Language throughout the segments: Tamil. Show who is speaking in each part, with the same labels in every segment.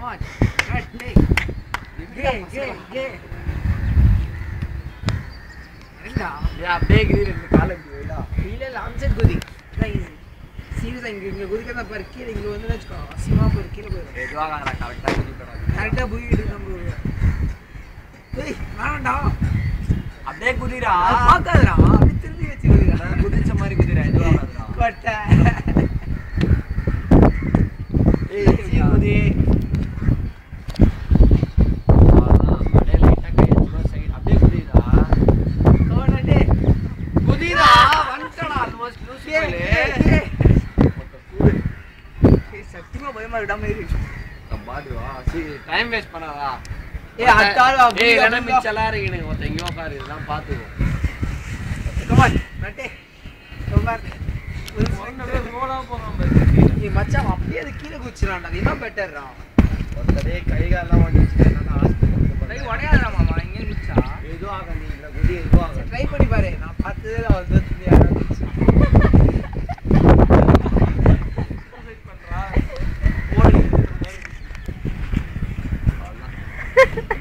Speaker 1: come on. Right, gay. என்னடா
Speaker 2: ஏய் அப்படியே கீழ இந்த காலை போய்டா
Speaker 1: இல்ல லாம்செட் குதி ஈஸி சீரியஸா இங்க குதிக்கறத பாரு கீழ இங்க வந்து வெச்சுக்கோ அசிமா போய் கீழ போய்
Speaker 2: எதுவாங்கடா கரெக்ட்டா குதிக்கடா
Speaker 1: கரெக்ட்டா போயிட்டு நம்ம ஏய் வேண்டாம்டா
Speaker 2: அப்படியே குதிடா
Speaker 1: பாக்காதடா அப்படி திரும்பி வெச்சு குதிடா
Speaker 2: குதிச்ச மாதிரி குதிடா எதுவாங்கடா
Speaker 1: கொட்ட
Speaker 2: ஏய் சீ குதி அப்படியே லைட்டா கையச்சுமா சைடு அப்படியே குதிடா
Speaker 1: கோனடே
Speaker 2: குதிடா வந்துடா ஆல்மோஸ்ட் லூஸ் போயிலே
Speaker 1: சத்தியமா பயமா விடாம இரு
Speaker 2: பாடி வா சீ டைம் வேஸ்ட் பண்ணாதா
Speaker 1: ஏய் அட்டாளா
Speaker 2: ஏய் என்ன மிச்சலா இருக்கீங்க ஒருத்த இங்க உட்காரு இதெல்லாம் பாத்துக்கோ
Speaker 1: கம் ஆன் நட்டே கம்
Speaker 2: ரோலா போறோம் பை
Speaker 1: ஏய் மச்சான் அப்படியே அது கீழ குதிச்சறான்டா இது இன்னும் பெட்டர்ரா
Speaker 2: ஒருத்தரே கை கால்லாம் வண்டிச்சு என்னன்னா ஹாஸ்பிடல்
Speaker 1: கை உடையாதடா மாமா இங்க குதிச்சா
Speaker 2: ஏதோ ஆக நீ இல்ல குதி ஏதோ ஆக
Speaker 1: ட்ரை பண்ணி பாரு நான் பார்த்ததே வந்து யாரா குதிச்சு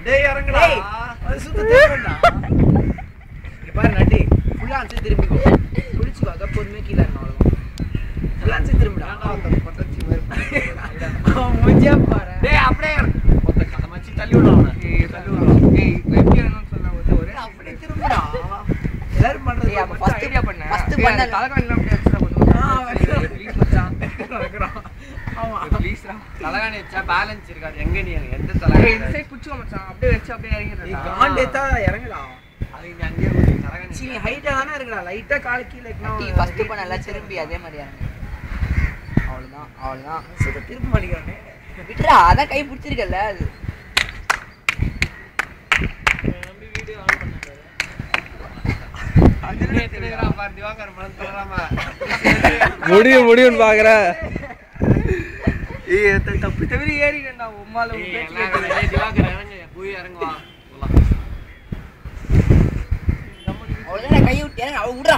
Speaker 2: டேய் இறங்குடா
Speaker 1: அது சுத்த தேவண்டா இங்க பாரு நட்டி ஃபுல்லா அஞ்சு திரும்பிக்கோ குளிச்சுக்கோ அத பொறுமையா கீழ இறங்கணும் ஃபுல்லா அஞ்சு திரும்பிடா
Speaker 2: பட்டச்சி மாதிரி
Speaker 1: முஞ்சா பாரு
Speaker 2: டேய் அப்படியே ஒத்த கதமச்சி தள்ளி விடுறானே
Speaker 1: தள்ளி விடுறா ஏய் எப்படி வேணும்னு சொன்னா ஒரே அப்படியே திரும்பிடா எல்லாரும் பண்றது
Speaker 3: ஏய் அப்ப ஃபர்ஸ்ட் வீடியோ பண்ணு
Speaker 1: ஃபர்ஸ்ட் பண்ண தலகாணில அப்படியே எக்ஸ்ட்ரா பண்ணுங்க ப்ளீஸ் மச்சான் நடக்குறா ஆமா
Speaker 2: ப்ளீஸ்டா தலகாணி வச்சா பேலன்ஸ் இருக்காது எங்க நீ எந்த தலகாணி
Speaker 1: இந்த சைடு புடிச்சுக்கோ மச்சான் அப்படியே வச்சு அப்படியே இறங்கிடுடா நீ காண்ட் ஏத்தா இறங்குடா
Speaker 2: அது இங்க அங்கேயே குதி தலகாணி
Speaker 1: சீ ஹைட்டா தான இருக்குடா லைட்டா கால் கீழ
Speaker 3: டீ ஃபர்ஸ்ட் பண்ண எல்லாம் திரும்பி அதே மாதிரி இறங்கு அவ்வளவுதான்
Speaker 1: சுத்த திரும்ப மாட்டேங்கிறானே
Speaker 3: விட்றா அதான் கை பிடிச்சிருக்கல அது
Speaker 2: நம்பி வீடியோ ஆன் பண்ணாரு அதுல எத்தனைடா பார் திவாகர் மனம் தரறாம
Speaker 4: முடியும் பாக்குற
Speaker 1: ஏய் தப்பு தவிர ஏறிடா உம்மால
Speaker 2: ஏய் திவாகர் இறங்கு போய் இறங்கு வா
Speaker 3: அவ்வளவுதான் கை விட்டு இறங்க அவ விட்றா